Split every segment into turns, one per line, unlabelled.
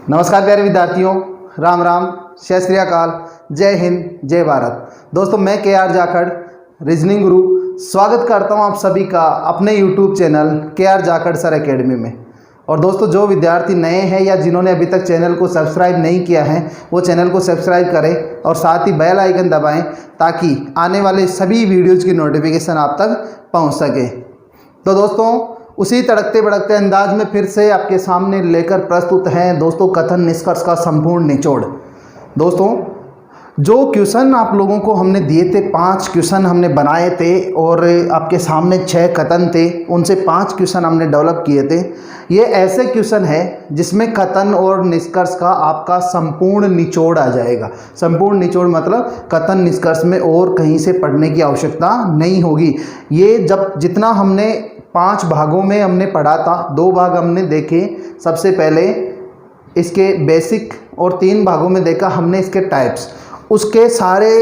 नमस्कार प्यारे विद्यार्थियों, राम राम, जय श्री अकाल, जय हिंद, जय भारत। दोस्तों मैं KR जाखड़ रीजनिंग गुरु स्वागत करता हूं आप सभी का अपने YouTube channel KR Jakhar sir academy में। और दोस्तों जो विद्यार्थी नए हैं या जिन्होंने अभी तक चैनल को सब्सक्राइब नहीं किया है वो चैनल को सब्सक्राइब करें और साथ ही बेल आइकन दबाएं ताकि आने वाले सभी वीडियोज़ की नोटिफिकेशन आप तक पहुँच सके। तो दोस्तों उसी तड़कते भड़कते अंदाज में फिर से आपके सामने लेकर प्रस्तुत हैं दोस्तों कथन निष्कर्ष का संपूर्ण निचोड़। दोस्तों जो क्वेश्चन आप लोगों को हमने दिए थे, 5 क्वेश्चन हमने बनाए थे और आपके सामने 6 कथन थे, उनसे 5 क्वेश्चन हमने डेवलप किए थे। ये ऐसे क्वेश्चन है जिसमें कथन और निष्कर्ष का आपका संपूर्ण निचोड़ आ जाएगा। संपूर्ण निचोड़ मतलब कथन निष्कर्ष में और कहीं से पढ़ने की आवश्यकता नहीं होगी। ये जितना हमने 5 भागों में हमने पढ़ा था, 2 भाग हमने देखे, सबसे पहले इसके बेसिक और 3 भागों में देखा हमने इसके टाइप्स। उसके सारे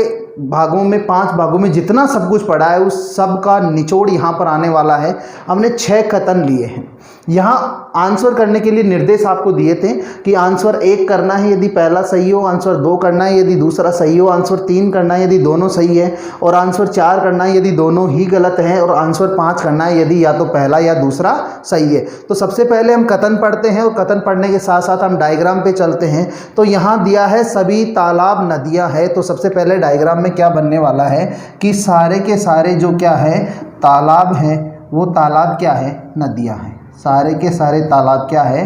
भागों में 5 भागों में जितना सब कुछ पढ़ा है उस सब का निचोड़ यहाँ पर आने वाला है। हमने 6 कथन लिए हैं। यहाँ आंसर करने के लिए निर्देश आपको दिए थे कि आंसर 1 करना है यदि पहला सही हो, आंसर 2 करना है यदि दूसरा सही हो, आंसर 3 करना है यदि दोनों सही है, और आंसर 4 करना है यदि दोनों ही गलत हैं, और आंसर 5 करना है यदि या तो पहला या दूसरा सही है। तो सबसे पहले हम कथन पढ़ते हैं और कथन पढ़ने के साथ साथ हम डायग्राम पे चलते हैं। तो यहाँ दिया है सभी तालाब नदियाँ हैं। तो सबसे पहले डायग्राम में क्या बनने वाला है कि सारे के सारे जो क्या है तालाब हैं वो तालाब क्या है, नदियाँ हैं। सारे के सारे तालाब क्या है,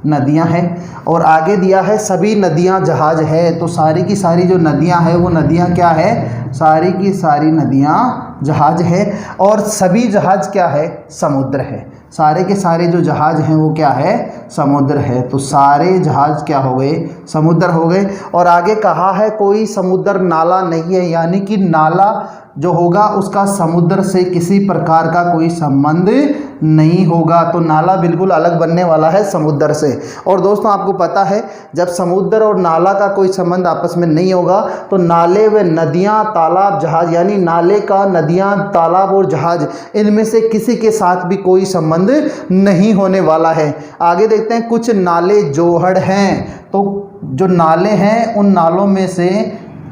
नदियां हैं। और आगे दिया है सभी नदियां जहाज है। तो सारी की सारी जो नदियां हैं वो नदियां क्या है, सारी की सारी नदियां जहाज है। और सभी जहाज क्या है, समुद्र है। सारे के सारे जो जहाज हैं वो क्या है, समुद्र है। तो सारे जहाज क्या हो गए, समुद्र हो गए। और आगे कहा है कोई समुद्र नाला नहीं है, यानी कि नाला जो होगा उसका समुद्र से किसी प्रकार का कोई संबंध नहीं होगा। तो नाला बिल्कुल अलग बनने वाला है समुद्र से। और दोस्तों आपको पता है जब समुद्र और नाला का कोई संबंध आपस में नहीं होगा तो नाले व नदियाँ, तालाब, जहाज, यानी नाले का, नदियाँ, तालाब और जहाज, इनमें से किसी के साथ भी कोई संबंध नहीं होने वाला है। आगे देखते हैं कुछ नाले जोहड़ हैं। तो जो नाले हैं उन नालों में से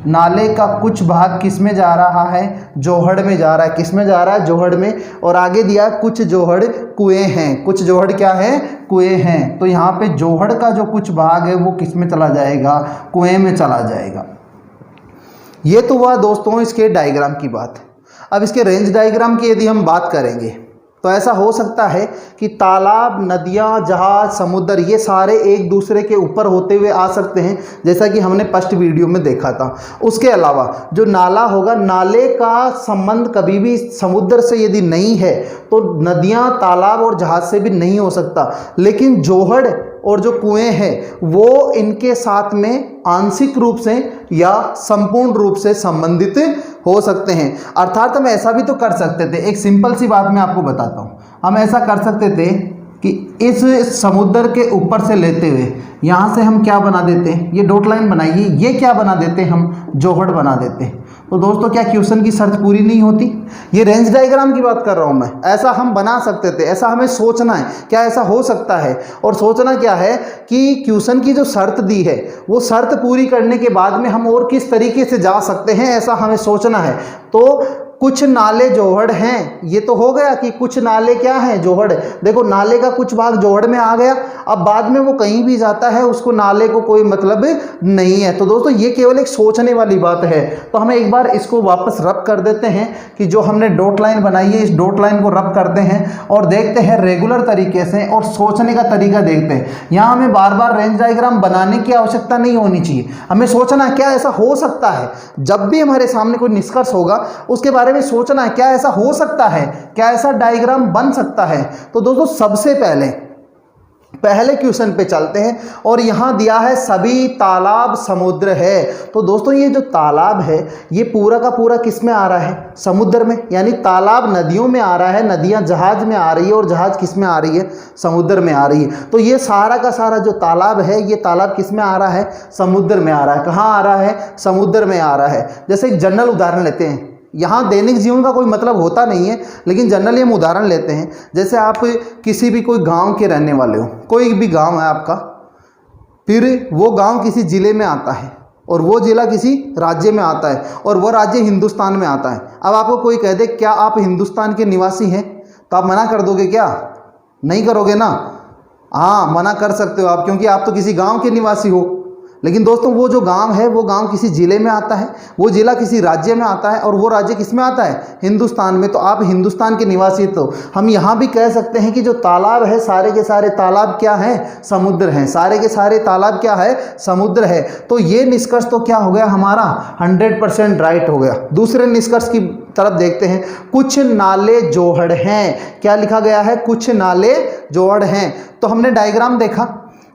नाले का कुछ भाग किस में जा रहा है, जोहड़ में जा रहा है। किस में जा रहा है, जोहड़ में। और आगे दिया कुछ जोहड़ कुएं हैं। कुछ जोहड़ क्या है, कुएं हैं। तो यहाँ पे जोहड़ का जो कुछ भाग है वो किस में चला जाएगा, कुएं में चला जाएगा। ये तो हुआ दोस्तों इसके डायग्राम की बात। अब इसके रेंज डायग्राम की यदि हम बात करेंगे तो ऐसा हो सकता है कि तालाब, नदियाँ, जहाज, समुद्र ये सारे एक दूसरे के ऊपर होते हुए आ सकते हैं, जैसा कि हमने फर्स्ट वीडियो में देखा था। उसके अलावा जो नाला होगा, नाले का संबंध कभी भी समुद्र से यदि नहीं है तो नदियाँ, तालाब और जहाज से भी नहीं हो सकता। लेकिन जोहड़ और जो कुएं हैं वो इनके साथ में आंशिक रूप से या संपूर्ण रूप से संबंधित हो सकते हैं। अर्थात हम ऐसा भी तो कर सकते थे, एक सिंपल सी बात मैं आपको बताता हूँ। हम ऐसा कर सकते थे कि इस समुद्र के ऊपर से लेते हुए यहाँ से हम क्या बना देते हैं, ये डॉट लाइन बनाइए, ये क्या बना देते हैं, हम जोहड़ बना देते हैं। तो दोस्तों क्या क्वेश्चन की शर्त पूरी नहीं होती? ये रेंज डायग्राम की बात कर रहा हूँ मैं। ऐसा हम बना सकते थे, ऐसा हमें सोचना है, क्या ऐसा हो सकता है? और सोचना क्या है कि क्वेश्चन की जो शर्त दी है वो शर्त पूरी करने के बाद में हम और किस तरीके से जा सकते हैं, ऐसा हमें सोचना है। तो कुछ नाले जोहड़ हैं, ये तो हो गया कि कुछ नाले क्या हैं, जोहड़। देखो नाले का कुछ भाग जोहड़ में आ गया। अब बाद में वो कहीं भी जाता है उसको नाले को कोई मतलब नहीं है। तो दोस्तों ये केवल एक सोचने वाली बात है। तो हमें एक बार इसको वापस रब कर देते हैं कि जो हमने डॉट लाइन बनाई है इस डॉट लाइन को रब करते हैं और देखते हैं रेगुलर तरीके से और सोचने का तरीका देखते हैं। यहाँ हमें बार बार रेंज डायग्राम बनाने की आवश्यकता नहीं होनी चाहिए। हमें सोचना है क्या ऐसा हो सकता है। जब भी हमारे सामने कोई निष्कर्ष होगा उसके बारे में सोचना है क्या ऐसा हो सकता है, क्या ऐसा डायग्राम बन सकता है। तो दोस्तों सबसे पहले क्वेश्चन पे चलते हैं और यहाँ दिया है सभी तालाब समुद्र है। तो दोस्तों ये जो तालाब है ये पूरा का पूरा किस में आ रहा है, समुद्र में। यानी तालाब नदियों में आ रहा है, नदियाँ जहाज में आ रही है और जहाज किस में आ रही है, समुद्र में आ रही है। तो ये सारा का सारा जो तालाब है ये तालाब किस में आ रहा है, समुद्र में आ रहा है। कहाँ आ रहा है, समुद्र में आ रहा है। जैसे एक जनरल उदाहरण लेते हैं, यहाँ दैनिक जीवन का कोई मतलब होता नहीं है, लेकिन जनरली हम उदाहरण लेते हैं। जैसे आप किसी भी कोई गांव के रहने वाले हो, कोई भी गांव है आपका, फिर वो गांव किसी ज़िले में आता है और वो ज़िला किसी राज्य में आता है और वो राज्य हिंदुस्तान में आता है। अब आपको कोई कह दे क्या आप हिंदुस्तान के निवासी हैं, तो आप मना कर दोगे क्या? नहीं करोगे ना। हाँ, मना कर सकते हो आप, क्योंकि आप तो किसी गांव के निवासी हो। लेकिन दोस्तों वो जो गांव है वो गांव किसी ज़िले में आता है, वो ज़िला किसी राज्य में आता है और वो राज्य किस में आता है? हिंदुस्तान में। तो आप हिंदुस्तान के निवासी। तो हम यहाँ भी कह सकते हैं कि जो तालाब है सारे के सारे तालाब क्या हैं? समुद्र हैं। सारे के सारे तालाब क्या है? समुद्र है। तो ये निष्कर्ष तो क्या हो गया हमारा? 100% राइट हो गया। दूसरे निष्कर्ष की तरफ देखते हैं। कुछ नाले जोहड़ हैं। क्या लिखा गया है? कुछ नाले जोहड़ हैं। तो हमने डायग्राम देखा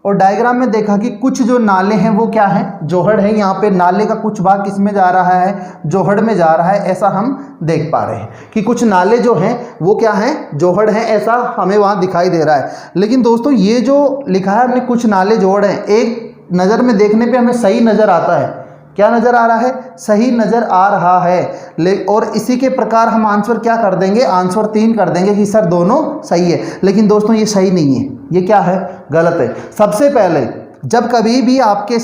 और डायग्राम में देखा कि कुछ जो नाले हैं वो क्या है? जोहड़ है। यहाँ पे नाले का कुछ भाग किस में जा रहा है? जोहड़ में जा रहा है। ऐसा हम देख पा रहे हैं कि कुछ नाले जो हैं वो क्या हैं? जोहड़ हैं। ऐसा हमें वहाँ दिखाई दे रहा है। लेकिन दोस्तों ये जो लिखा है हमने कुछ नाले जोहड़ हैं, एक नज़र में देखने पे हमें सही नज़र आता है। क्या नज़र आ रहा है? सही नज़र आ रहा है। और इसी के प्रकार हम आंसर क्या कर देंगे? आंसर 3 कर देंगे कि सर दोनों सही है। लेकिन दोस्तों ये सही नहीं है। ये क्या है? गलत है। सबसे पहले जब कभी भी आपके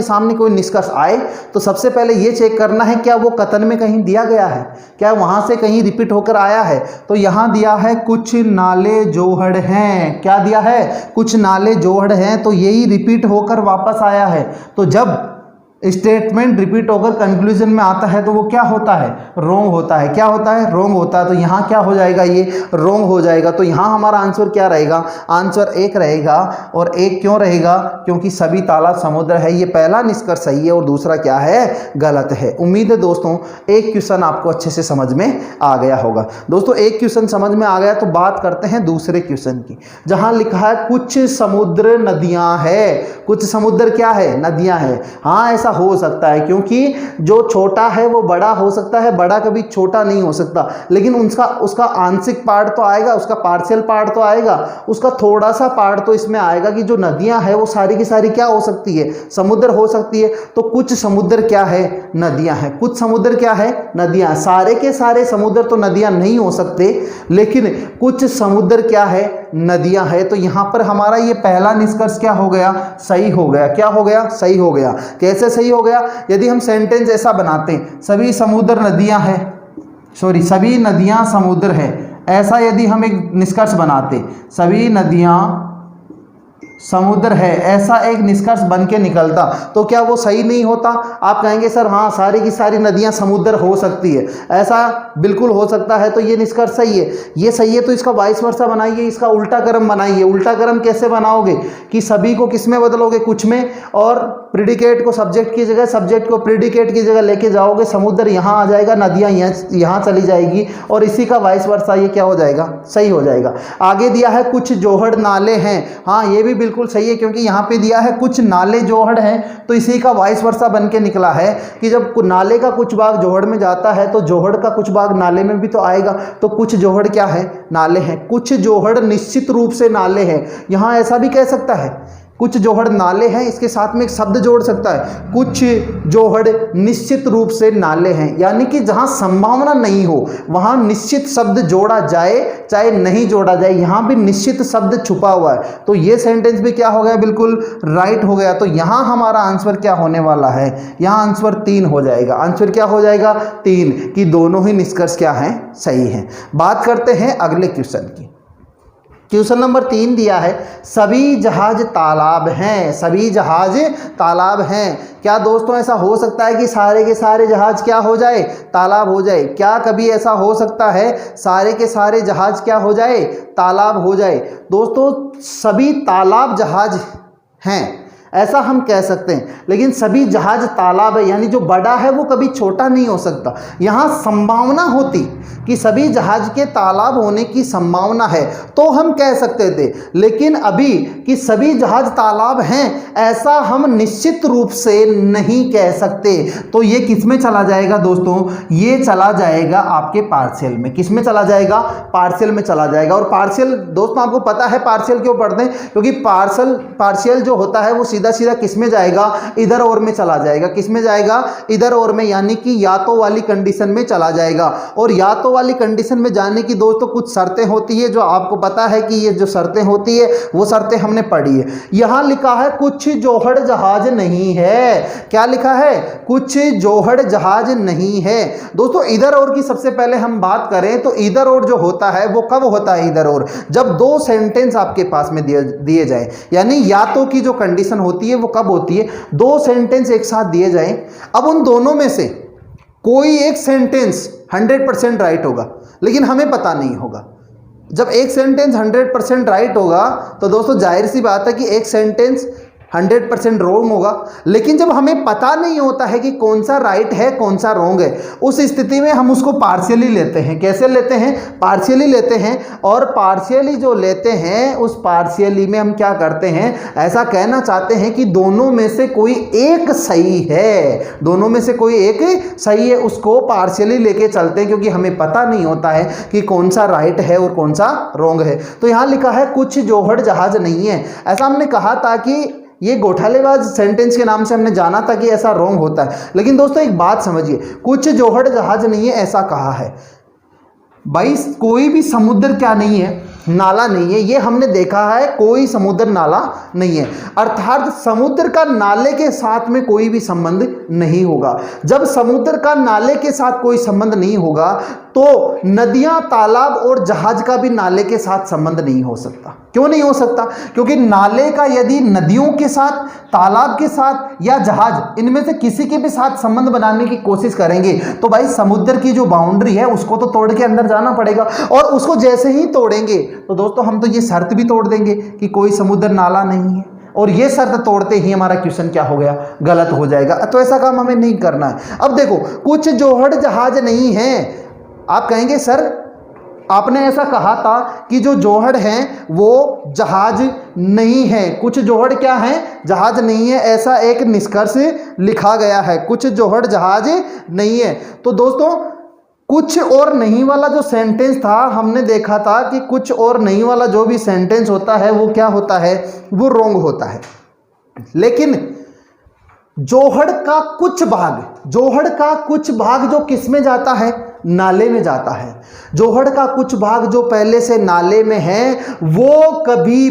सामने कोई निष्कर्ष आए तो सबसे पहले ये चेक करना है क्या वो कथन में कहीं दिया गया है, क्या वहाँ से कहीं रिपीट होकर आया है। तो यहाँ दिया है कुछ नाले जोहड़ हैं। क्या दिया है? कुछ नाले जोहड़ हैं। तो यही रिपीट होकर वापस आया है। तो जब स्टेटमेंट रिपीट होकर कंक्लूजन में आता है तो वो क्या होता है? रॉन्ग होता है। क्या होता है? रॉन्ग होता है। तो यहाँ क्या हो जाएगा? ये रॉन्ग हो जाएगा। तो यहाँ हमारा आंसर क्या रहेगा? आंसर 1 रहेगा। और 1 क्यों रहेगा? क्योंकि सभी तालाब समुद्र है। ये पहला निष्कर्ष सही है और दूसरा क्या है? गलत है। उम्मीद है दोस्तों एक क्वेश्चन आपको अच्छे से समझ में आ गया होगा। दोस्तों एक क्वेश्चन समझ में आ गया तो बात करते हैं दूसरे क्वेश्चन की, जहाँ लिखा है कुछ समुद्र नदियाँ है। कुछ समुद्र क्या है? नदियाँ है। हाँ ऐसा हो सकता है, क्योंकि जो छोटा है वो बड़ा हो सकता है, बड़ा कभी छोटा नहीं हो सकता। लेकिन उसका आंशिक पार्ट तो आएगा, उसका पार्शियल पार्ट तो आएगा, उसका थोड़ा सा पार्ट तो इसमें आएगा कि जो नदियां हैं वो सारी की सारी क्या हो सकती है? समुद्र हो सकती है। तो कुछ समुद्र क्या है? नदियां हैं। कुछ समुद्र क्या है? नदियां। सारे के सारे समुद्र तो नदियां नहीं हो सकते, लेकिन कुछ समुद्र क्या है? नदियां है। तो यहां पर हमारा ये पहला निष्कर्ष क्या हो गया? सही हो गया। क्या हो गया? सही हो गया। कैसे सही हो गया? यदि हम सेंटेंस ऐसा बनाते हैं सभी समुद्र नदियां हैं, सभी नदियां समुद्र है, ऐसा यदि हम एक निष्कर्ष बनाते सभी नदियां समुद्र है, ऐसा एक निष्कर्ष बन के निकलता, तो क्या वो सही नहीं होता? आप कहेंगे सर हाँ सारी की सारी नदियां समुद्र हो सकती है, ऐसा बिल्कुल हो सकता है। तो ये निष्कर्ष सही है। ये सही है तो इसका वाइस वर्सा बनाइए, इसका उल्टा क्रम बनाइए। उल्टा क्रम कैसे बनाओगे? कि सभी को किस में बदलोगे? कुछ में, और प्रेडिकेट को सब्जेक्ट की जगह, सब्जेक्ट को प्रेडिकेट की जगह लेके जाओगे। समुद्र यहाँ आ जाएगा, नदियाँ यहाँ चली जाएगी, और इसी का वाइस वर्सा ये क्या हो जाएगा? सही हो जाएगा। आगे दिया है कुछ जोहड़ नाले हैं। हाँ ये भी बिल्कुल सही है, क्योंकि यहाँ पे दिया है कुछ नाले जोहड़ हैं, तो इसी का वाइस वर्सा बन के निकला है कि जब नाले का कुछ भाग जोहड़ में जाता है तो जोहड़ का कुछ भाग नाले में भी तो आएगा। तो कुछ जोहड़ क्या है? नाले हैं। कुछ जोहड़ निश्चित रूप से नाले हैं। यहाँ ऐसा भी कह सकता है कुछ जोहड़ नाले हैं, इसके साथ में एक शब्द जोड़ सकता है, कुछ जोहड़ निश्चित रूप से नाले हैं, यानी कि जहां संभावना नहीं हो वहां निश्चित शब्द जोड़ा जाए चाहे नहीं जोड़ा जाए, यहां भी निश्चित शब्द छुपा हुआ है। तो ये सेंटेंस भी क्या हो गया? बिल्कुल राइट हो गया। तो यहां हमारा आंसर क्या होने वाला है? यहां आंसर 3 हो जाएगा। आंसर क्या हो जाएगा? 3, कि दोनों ही निष्कर्ष क्या हैं? सही हैं। बात करते हैं अगले क्वेश्चन की। क्वेश्चन नंबर 3 दिया है सभी जहाज तालाब हैं। सभी जहाज तालाब हैं। क्या दोस्तों ऐसा हो सकता है कि सारे के सारे जहाज क्या हो जाए? तालाब हो जाए? क्या कभी ऐसा हो सकता है सारे के सारे जहाज क्या हो जाए? तालाब हो जाए? दोस्तों सभी तालाब जहाज हैं ऐसा हम कह सकते हैं, लेकिन सभी जहाज तालाब है, यानी जो बड़ा है वो कभी छोटा नहीं हो सकता। यहाँ संभावना होती कि सभी जहाज के तालाब होने की संभावना है तो हम कह सकते थे, लेकिन अभी कि सभी जहाज तालाब हैं ऐसा हम निश्चित रूप से नहीं कह सकते। तो ये किस में चला जाएगा दोस्तों? ये चला जाएगा आपके पार्शियल में। किस में चला जाएगा? पार्शियल में चला जाएगा। और पार्शियल दोस्तों आपको पता है पार्शियल क्यों पढ़ते हैं? क्योंकि पार्शियल जो होता है वो सीधा सीधा किस में जाएगा, इधर और में चला जाएगा। किस में जाएगा, इधर और में, यानी कि या तो वाली कंडीशन में चला जाएगा। और या तो वाली कंडीशन में जाने की दोस्तों कुछ शर्तें होती है, जो आपको पता है कि ये जो शर्तें होती है वो शर्तें हमने पढ़ी है। यहां लिखा है कुछ जोहड़ जहाज नहीं है। क्या लिखा है, कुछ जोहड़ जहाज नहीं है। दोस्तों इधर और की सबसे पहले हम बात करें तो इधर और जो होता है वो कब होता है, इधर और जब दो सेंटेंस आपके पास में दिए जाए, यानी या तो की जो कंडीशन होती है वो कब होती है, दो सेंटेंस एक साथ दिए जाए। अब उन दोनों में से कोई एक सेंटेंस 100% राइट होगा, लेकिन हमें पता नहीं होगा। जब एक सेंटेंस 100% राइट होगा तो दोस्तों जाहिर सी बात है कि एक सेंटेंस 100% रॉन्ग होगा। लेकिन जब हमें पता नहीं होता है कि कौन सा राइट है कौन सा रॉन्ग है, उस स्थिति में हम उसको पार्शियली लेते हैं। कैसे लेते हैं, पार्शियली लेते हैं। और पार्शियली जो लेते हैं उस पार्शियली में हम क्या करते हैं, ऐसा कहना चाहते हैं कि दोनों में से कोई एक सही है, दोनों में से कोई एक सही है, उसको पार्शियली लेके चलते हैं, क्योंकि हमें पता नहीं होता है कि कौन सा राइट है और कौन सा रॉन्ग है। तो यहाँ लिखा है कुछ जोहड़ जहाज नहीं है। ऐसा हमने कहा था कि ये गोठालेबाज सेंटेंस के नाम से हमने जाना था कि ऐसा रॉन्ग होता है। लेकिन दोस्तों एक बात समझिए, कुछ जोहड़ जहाज नहीं है ऐसा कहा है। भाई कोई भी समुद्र क्या नहीं है, नाला नहीं है। ये हमने देखा है, कोई समुद्र नाला नहीं है, अर्थात समुद्र का नाले के साथ में कोई भी संबंध नहीं होगा। जब समुद्र का नाले के साथ कोई संबंध नहीं होगा तो नदियां, तालाब और जहाज का भी नाले के साथ संबंध नहीं हो सकता। क्यों नहीं हो सकता, क्योंकि नाले का यदि नदियों के साथ, तालाब के साथ या जहाज, इनमें से किसी के भी साथ संबंध बनाने की कोशिश करेंगे तो भाई समुद्र की जो बाउंड्री है उसको तो तोड़ के अंदर जाना पड़ेगा। और उसको जैसे ही तोड़ेंगे तो दोस्तों हम तो ये शर्त भी तोड़ देंगे कि कोई समुद्र नाला नहीं है, और ये शर्त तोड़ते ही हमारा क्वेश्चन क्या हो गया, गलत हो जाएगा। तो ऐसा काम हमें नहीं करना है। अब देखो, कुछ जोहड़ जहाज नहीं है। आप कहेंगे सर आपने ऐसा कहा था कि जो जोहड़ हैं वो जहाज नहीं है। कुछ जोहड़ क्या है, जहाज नहीं है, ऐसा एक निष्कर्ष लिखा गया है। कुछ जोहड़ जहाज नहीं है। तो दोस्तों कुछ और नहीं वाला जो सेंटेंस था, हमने देखा था कि कुछ और नहीं वाला जो भी सेंटेंस होता है वो क्या होता है, वो रॉन्ग होता है। लेकिन जोहड़ का कुछ भाग, जोहड़ का कुछ भाग जो किस में जाता है, नाले में जाता है। जोहड़ का कुछ भाग जो पहले से नाले में है वो कभी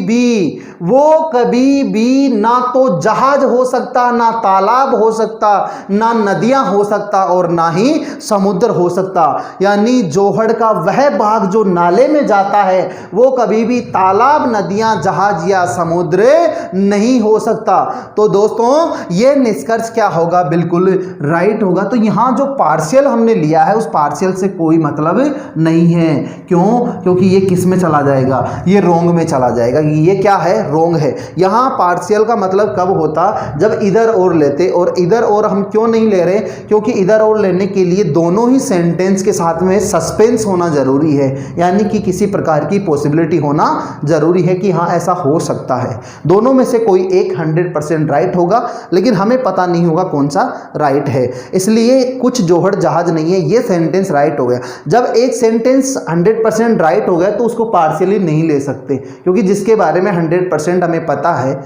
भी ना तो जहाज हो सकता, ना तालाब हो सकता, ना नदियां हो सकता और ना ही समुद्र हो सकता। यानी जोहड़ का वह भाग जो नाले में जाता है वो कभी भी तालाब, नदियां, जहाज या समुद्र नहीं हो सकता। तो दोस्तों ये निष्कर्ष क्या होगा, बिल्कुल राइट होगा। तो यहां जो पार्शियल हमने लिया है उस पार्शियल से कोई मतलब नहीं है। क्यों, क्योंकि ये किस में चला जाएगा, ये रोंग में चला जाएगा। ये क्या है, रोंग है। यहां पार्शियल का मतलब कब होता, जब इधर और लेते। और इधर और हम क्यों नहीं ले रहे, क्योंकि इधर और लेने के लिए दोनों ही सेंटेंस के साथ में सस्पेंस होना जरूरी है, यानी कि किसी प्रकार की पॉसिबिलिटी होना जरूरी है कि हाँ ऐसा हो सकता है। दोनों में से कोई एक 100% राइट होगा, लेकिन हमें पता नहीं होगा कौन सा राइट है। इसलिए कुछ जोहड़ जहाज नहीं है, ये सेंटेंस राइट हो गया। जब एक सेंटेंस 100% राइट हो गया तो उसको पार्शियली नहीं ले सकते, क्योंकि जिसके बारे में 100% हमें पता है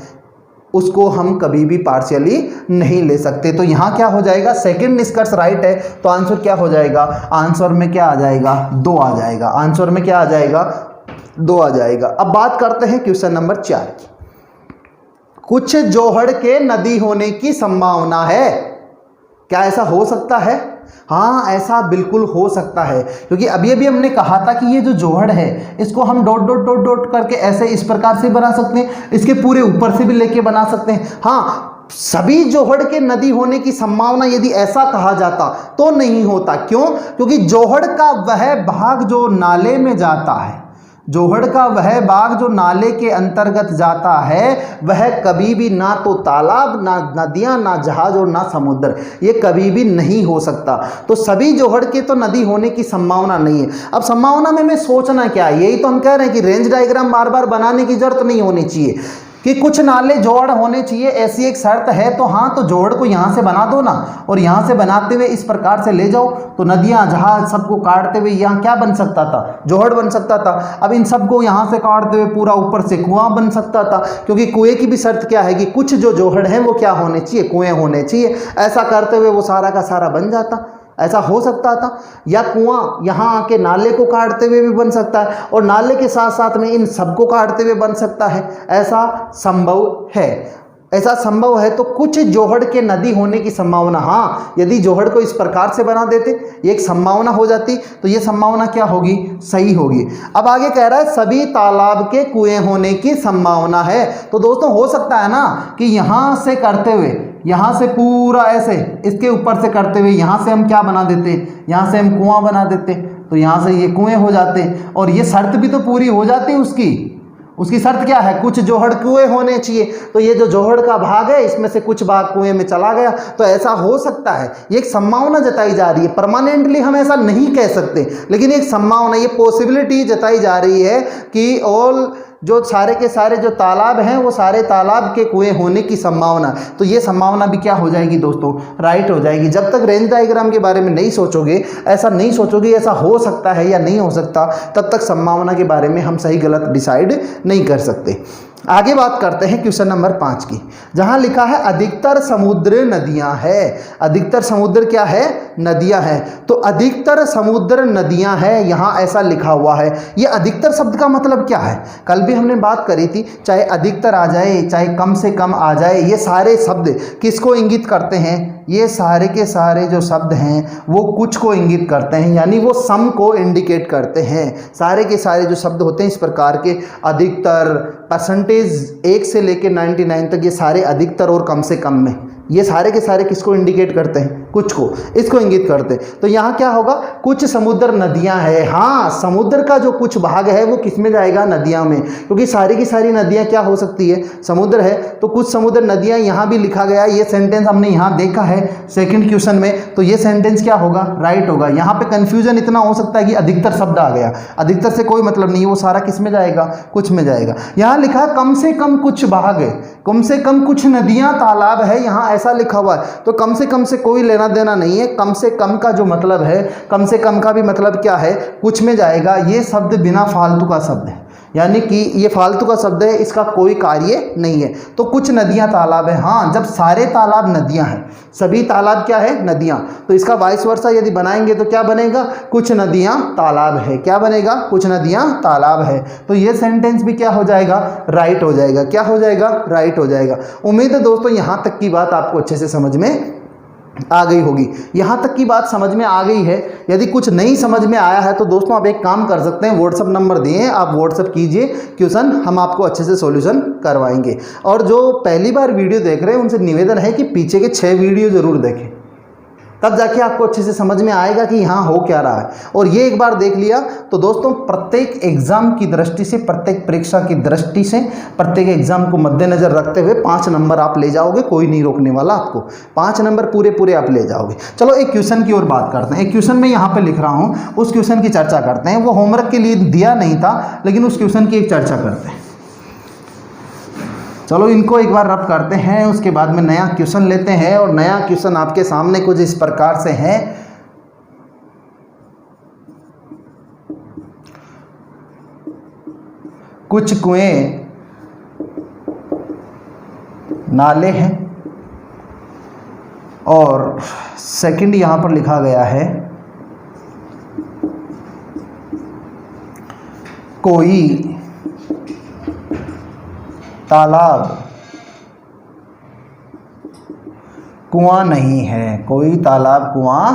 उसको हम कभी भी पार्शियली नहीं ले सकते। तो यहां क्या हो जाएगा, सेकंड निष्कर्ष राइट है। तो आंसर क्या हो जाएगा, आंसर में क्या आ जाएगा, 2 आ जाएगा। आंसर में क्या आ जाएगा, 2 आ जाएगा। अब बात करते हैं क्वेश्चन नंबर 4 की। कुछ जोहड़ के नदी होने की संभावना है। क्या ऐसा हो सकता है? हाँ ऐसा बिल्कुल हो सकता है, क्योंकि अभी अभी हमने कहा था कि ये जो जोहड़ है इसको हम डॉट डॉट डॉट डॉट करके ऐसे इस प्रकार से बना सकते हैं, इसके पूरे ऊपर से भी लेके बना सकते हैं। हाँ, सभी जोहड़ के नदी होने की संभावना यदि ऐसा कहा जाता तो नहीं होता। क्यों, क्योंकि जोहड़ का वह भाग जो नाले में जाता है, जोहड़ का वह भाग जो नाले के अंतर्गत जाता है वह कभी भी ना तो तालाब, ना नदियां, ना जहाज और ना समुद्र, ये कभी भी नहीं हो सकता। तो सभी जोहड़ के तो नदी होने की संभावना नहीं है। अब संभावना में सोचना क्या है, यही तो हम कह रहे हैं कि रेंज डायग्राम बार बार बनाने की जरूरत नहीं होनी चाहिए। कि कुछ नाले जोड़ होने चाहिए, ऐसी एक शर्त है। तो हाँ, तो जोड़ को यहाँ से बना दो ना, और यहाँ से बनाते हुए इस प्रकार से ले जाओ, तो नदियाँ जहाज सबको काटते हुए यहाँ क्या बन सकता था, जोहड़ बन सकता था। अब इन सबको यहाँ से काटते हुए पूरा ऊपर से कुआं बन सकता था, क्योंकि कुएं की भी शर्त क्या है कि कुछ जो जोहड़ है वो क्या होने चाहिए, कुएं होने चाहिए। ऐसा करते हुए वो सारा का सारा बन जाता, ऐसा हो सकता था। या कुआं यहाँ आके नाले को काटते हुए भी बन सकता है, और नाले के साथ साथ में इन सबको काटते हुए बन सकता है। ऐसा संभव है, ऐसा संभव है। तो कुछ जोहड़ के नदी होने की संभावना, हाँ, यदि जोहड़ को इस प्रकार से बना देते, एक संभावना हो जाती, तो ये संभावना क्या होगी, सही होगी। अब आगे कह रहा है सभी तालाब के कुएं होने की संभावना है। तो दोस्तों हो सकता है ना कि यहाँ से करते हुए, यहाँ से पूरा ऐसे इसके ऊपर से करते हुए यहाँ से हम क्या बना देते, यहाँ से हम कुआं बना देते, तो यहाँ से ये कुएं हो जाते, और ये शर्त भी तो पूरी हो जाती उसकी शर्त क्या है, कुछ जोहड़ कुएं होने चाहिए। तो ये जो जोहड़ का भाग है इसमें से कुछ भाग कुएं में चला गया, तो ऐसा हो सकता है। ये एक संभावना जताई जा रही है, परमानेंटली हम ऐसा नहीं कह सकते, लेकिन एक संभावना, ये पॉसिबिलिटी जताई जा रही है कि ऑल जो सारे के सारे जो तालाब हैं वो सारे तालाब के कुएं होने की संभावना। तो ये संभावना भी क्या हो जाएगी दोस्तों, राइट हो जाएगी। जब तक रेंज डायग्राम के बारे में नहीं सोचोगे, ऐसा नहीं सोचोगे ऐसा हो सकता है या नहीं हो सकता, तब तक संभावना के बारे में हम सही गलत डिसाइड नहीं कर सकते। आगे बात करते हैं क्वेश्चन नंबर 5 की, जहां लिखा है अधिकतर समुद्र नदियां हैं। अधिकतर समुद्र क्या है, नदियां हैं। तो अधिकतर समुद्र नदियां हैं, यहां ऐसा लिखा हुआ है। ये अधिकतर शब्द का मतलब क्या है, कल भी हमने बात करी थी, चाहे अधिकतर आ जाए चाहे कम से कम आ जाए, ये सारे शब्द किसको इंगित करते हैं, ये सारे के सारे जो शब्द हैं वो कुछ को इंगित करते हैं, यानी वो सम को इंडिकेट करते हैं। सारे के सारे जो शब्द होते हैं इस प्रकार के, अधिकतर, परसेंटेज 1 से लेकर 99 तक, ये सारे अधिकतर और कम से कम में, ये सारे के सारे किसको इंडिकेट करते हैं, कुछ को, इसको इंगित करते हैं। तो यहाँ क्या होगा, कुछ समुद्र नदियाँ हैं। हाँ, समुद्र का जो कुछ भाग है वो किस में जाएगा, नदियाँ में, क्योंकि सारी की सारी नदियाँ क्या हो सकती है, समुद्र है। तो कुछ समुद्र नदियाँ यहाँ भी लिखा गया, ये सेंटेंस हमने यहाँ देखा है सेकंड क्वेश्चन में, तो ये सेंटेंस क्या होगा, राइट होगा। यहाँ पे कंफ्यूजन इतना हो सकता है कि अधिकतर शब्द आ गया, अधिकतर से कोई मतलब नहीं, वो सारा किस में जाएगा, कुछ में जाएगा। यहाँ लिखा है कम से कम कुछ भाग है, कम से कम कुछ नदियाँ तालाब है, यहाँ ऐसा लिखा हुआ है। तो कम से कोई लेना देना नहीं है, कम से कम का जो मतलब है, कम से कम का भी मतलब क्या है, कुछ में जाएगा। ये शब्द बिना फालतू का शब्द है, यानी कि ये फालतू का शब्द है, इसका कोई कार्य नहीं है। तो कुछ नदियां तालाब है, हाँ, जब सारे तालाब नदियां हैं, सभी तालाब क्या है, नदियां, तो इसका वाइस वर्सा यदि बनाएंगे तो क्या बनेगा, कुछ नदियां तालाब है। क्या बनेगा, कुछ नदियां तालाब है। तो ये सेंटेंस भी क्या हो जाएगा, राइट हो जाएगा। क्या हो जाएगा, राइट हो जाएगा। उम्मीद है दोस्तों यहाँ तक की बात आपको अच्छे से समझ में आ गई होगी। यहाँ तक की बात समझ में आ गई है। यदि कुछ नहीं समझ में आया है तो दोस्तों आप एक काम कर सकते हैं, व्हाट्सअप नंबर दिए, आप व्हाट्सअप कीजिए क्वेश्चन, हम आपको अच्छे से सॉल्यूशन करवाएंगे। और जो पहली बार वीडियो देख रहे हैं उनसे निवेदन है कि पीछे के 6 वीडियो जरूर देखें, तब जाके आपको अच्छे से समझ में आएगा कि यहाँ हो क्या रहा है। और ये एक बार देख लिया तो दोस्तों प्रत्येक एग्जाम की दृष्टि से, प्रत्येक परीक्षा की दृष्टि से, प्रत्येक एग्जाम को मद्देनजर रखते हुए 5 नंबर आप ले जाओगे, कोई नहीं रोकने वाला आपको, 5 नंबर पूरे आप ले जाओगे। चलो एक क्वेश्चन की ओर बात करते हैं। एक क्वेश्चन मैं यहाँ पे लिख रहा हूँ, उस क्वेश्चन की चर्चा करते हैं। वो होमवर्क के लिए दिया नहीं था, लेकिन उस क्वेश्चन की एक चर्चा करते हैं। चलो इनको एक बार रब करते हैं, उसके बाद में नया क्वेश्चन लेते हैं। और नया क्वेश्चन आपके सामने कुछ इस प्रकार से है। कुछ कुएं नाले हैं, और सेकंड यहां पर लिखा गया है कोई तालाब कुआं नहीं है, कोई तालाब कुआं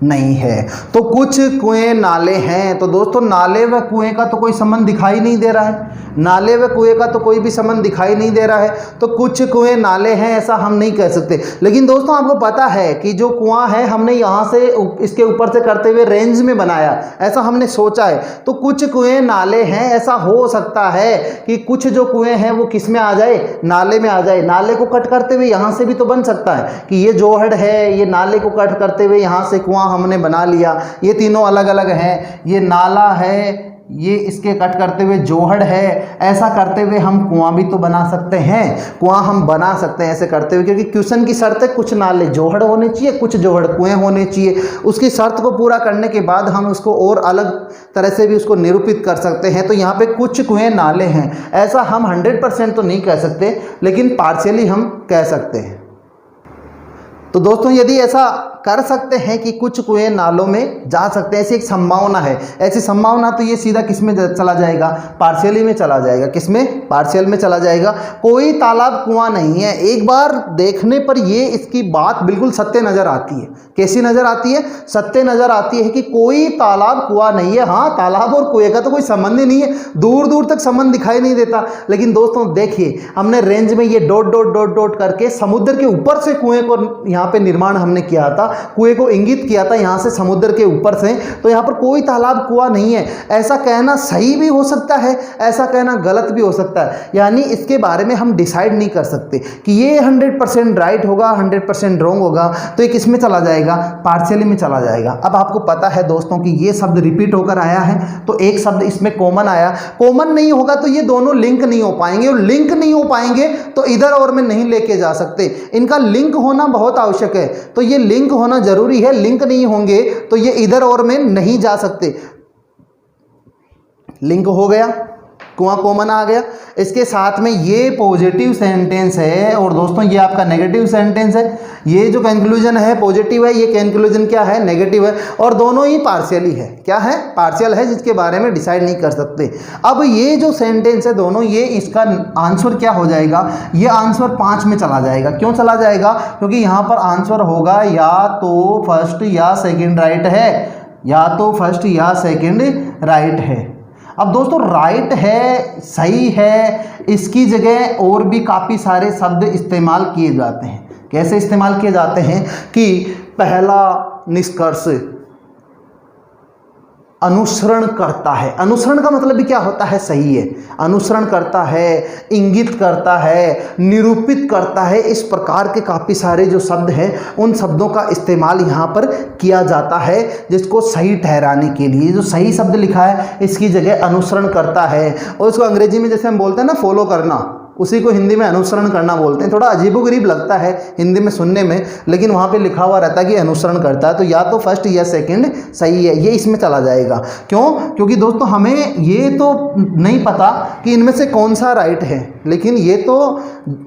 नहीं है। तो कुछ कुएं नाले हैं। तो दोस्तों नाले व कुएं का तो कोई संबंध दिखाई नहीं दे रहा है, नाले व कुएं का तो कोई भी संबंध दिखाई नहीं दे रहा है। तो कुछ कुएं नाले हैं ऐसा हम नहीं कह सकते। लेकिन दोस्तों आपको पता है कि जो कुआं है हमने यहाँ से इसके ऊपर से करते हुए रेंज में बनाया, ऐसा हमने सोचा है। तो कुछ कुएं नाले हैं, ऐसा हो सकता है कि कुछ जो कुएं हैं वो किस में आ जाए, नाले में आ जाए। नाले को कट करते हुए यहाँ से भी तो बन सकता है कि ये जोहड़ है, ये नाले को कट करते हुए यहाँ से कुआं हमने बना लिया। ये तीनों अलग अलग हैं, ये नाला है, ये इसके कट करते हुए जोहड़ है, ऐसा करते हुए हम कुआं भी तो बना सकते हैं, कुआं हम बना सकते हैं ऐसे करते हुए, क्योंकि क्वेश्चन की शर्त है कुछ नाले जोहड़ होने चाहिए, कुछ जोहड़ कुएं होने चाहिए। उसकी शर्त को पूरा करने के बाद हम उसको और अलग तरह से भी उसको निरूपित कर सकते हैं। तो यहाँ पे कुछ कुएं नाले हैं, ऐसा हम 100% तो नहीं कह सकते, लेकिन पार्शियली हम कह सकते हैं। तो दोस्तों यदि ऐसा कर सकते हैं कि कुछ कुएं नालों में जा सकते हैं, ऐसी एक संभावना है, ऐसी संभावना, तो ये सीधा किस में चला जाएगा, पार्शियली में चला जाएगा। किस में, पार्शियल में चला जाएगा। कोई तालाब कुआं नहीं है, एक बार देखने पर ये इसकी बात बिल्कुल सत्य नजर आती है। कैसी नजर आती है, सत्य नजर आती है कि कोई तालाब कुआं नहीं है। हाँ, तालाब और कुएं का तो कोई संबंध ही नहीं है, दूर दूर तक संबंध दिखाई नहीं देता। लेकिन दोस्तों देखिए, हमने रेंज में ये डॉट डॉट डॉट डॉट करके समुद्र के ऊपर से कुएं को यहाँ पे निर्माण हमने किया था, कुएं को इंगित किया था यहाँ से समुद्र के ऊपर से। तो यहाँ पर कोई तालाब कुआं नहीं है, ऐसा कहना सही भी हो सकता है, ऐसा कहना गलत भी हो सकता है। यानी इसके बारे में हम डिसाइड नहीं कर सकते कि ये 100% राइट होगा, 100% रॉन्ग होगा। तो ये किस में चला जाएगा, पार्शियली में चला जाएगा। अब आपको पता है दोस्तों कि ये शब्द रिपीट होकर आया है, तो एक शब्द इसमें कॉमन आया। कॉमन नहीं होगा तो ये दोनों लिंक नहीं हो पाएंगे, और लिंक नहीं हो पाएंगे तो इधर और में नहीं लेके जा सकते। इनका लिंक होना बहुत आवश्यक है, तो ये लिंक होना जरूरी है। लिंक नहीं होंगे तो ये इधर और में नहीं जा सकते। लिंक हो गया, कुआं कॉमन आ गया, इसके साथ में ये पॉजिटिव सेंटेंस है, और दोस्तों ये आपका नेगेटिव सेंटेंस है। ये जो कंक्लूजन है पॉजिटिव है, ये कंक्लूजन क्या है, नेगेटिव है, और दोनों ही पार्शियली है। क्या है, पार्शियल है, जिसके बारे में डिसाइड नहीं कर सकते। अब ये जो सेंटेंस है दोनों, ये इसका आंसर क्या हो जाएगा, ये आंसर 5 में चला जाएगा। क्यों चला जाएगा, क्योंकि यहाँ पर आंसर होगा या तो फर्स्ट या सेकेंड राइट है, या तो फर्स्ट या सेकेंड राइट है। अब दोस्तों राइट है, सही है, इसकी जगह और भी काफ़ी सारे शब्द इस्तेमाल किए जाते हैं। कैसे इस्तेमाल किए जाते हैं कि पहला निष्कर्ष अनुसरण करता है। अनुसरण का मतलब भी क्या होता है, सही है, अनुसरण करता है, इंगित करता है, निरूपित करता है। इस प्रकार के काफ़ी सारे जो शब्द हैं, उन शब्दों का इस्तेमाल यहाँ पर किया जाता है जिसको सही ठहराने के लिए। जो सही शब्द लिखा है इसकी जगह अनुसरण करता है, और इसको अंग्रेजी में जैसे हम बोलते हैं ना, फॉलो करना, उसी को हिंदी में अनुसरण करना बोलते हैं। थोड़ा अजीबोगरीब लगता है हिंदी में सुनने में, लेकिन वहाँ पे लिखा हुआ रहता है कि अनुसरण करता है। तो या तो फर्स्ट या सेकंड सही है, ये इसमें चला जाएगा। क्यों, क्योंकि दोस्तों हमें ये तो नहीं पता कि इनमें से कौन सा राइट है, लेकिन ये तो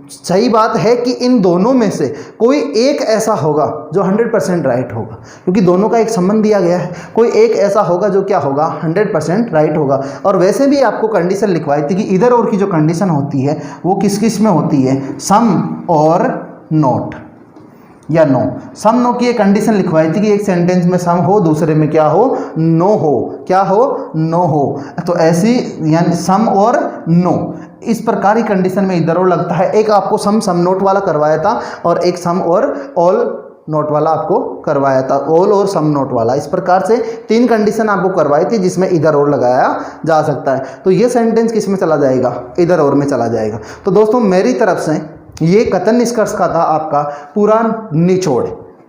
सही बात है कि इन दोनों में से कोई एक ऐसा होगा जो 100% राइट होगा, क्योंकि दोनों का एक संबंध दिया गया है। कोई एक ऐसा होगा जो क्या होगा, 100% राइट होगा। और वैसे भी आपको कंडीशन लिखवाई थी कि इधर और की जो कंडीशन होती है वो किस किस में होती है, सम और नॉट या नो। सम नो की एक कंडीशन लिखवाई थी कि एक सेंटेंस में सम हो, दूसरे में क्या हो, नो हो। क्या हो, नो हो। तो ऐसी यानी सम और नो, इस प्रकार की कंडीशन में इधर और लगता है। एक आपको सम नोट वाला करवाया था, और एक सम और ऑल नोट वाला आपको करवाया था, ऑल और सम नोट वाला। इस प्रकार से 3 कंडीशन आपको करवाई थी जिसमें इधर और लगाया जा सकता है। तो ये सेंटेंस किस में चला जाएगा, इधर और में चला जाएगा। तो दोस्तों मेरी तरफ से ये कथन निष्कर्ष का था आपका पूरा निचोड़।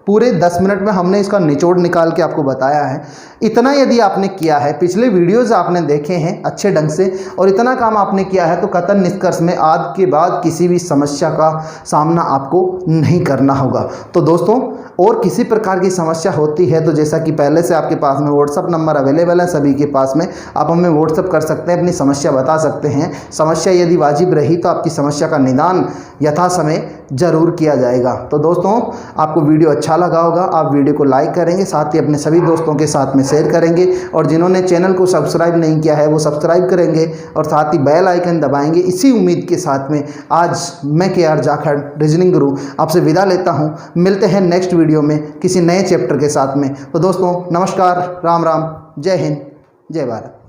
पूरे 10 मिनट में हमने इसका निचोड़ निकाल के आपको बताया है। इतना यदि आपने किया है, पिछले वीडियोज़ आपने देखे हैं अच्छे ढंग से, और इतना काम आपने किया है, तो कथन निष्कर्ष में आज के बाद किसी भी समस्या का सामना आपको नहीं करना होगा। तो दोस्तों और किसी प्रकार की समस्या होती है तो जैसा कि पहले से आपके पास में व्हाट्सअप नंबर अवेलेबल है सभी के पास में, आप हमें व्हाट्सअप कर सकते हैं, अपनी समस्या बता सकते हैं। समस्या यदि वाजिब रही तो आपकी समस्या का निदान यथा समय ज़रूर किया जाएगा। तो दोस्तों आपको वीडियो अच्छा लगा होगा, आप वीडियो को लाइक करेंगे, साथ ही अपने सभी दोस्तों के साथ में शेयर करेंगे, और जिन्होंने चैनल को सब्सक्राइब नहीं किया है वो सब्सक्राइब करेंगे, और साथ ही बेल आइकन दबाएंगे। इसी उम्मीद के साथ में आज मैं KR जाखड़ रीजनिंग गुरु आपसे विदा लेता हूं। मिलते हैं नेक्स्ट वीडियो में किसी नए चैप्टर के साथ में। तो दोस्तों नमस्कार, राम राम, जय हिंद, जय भारत।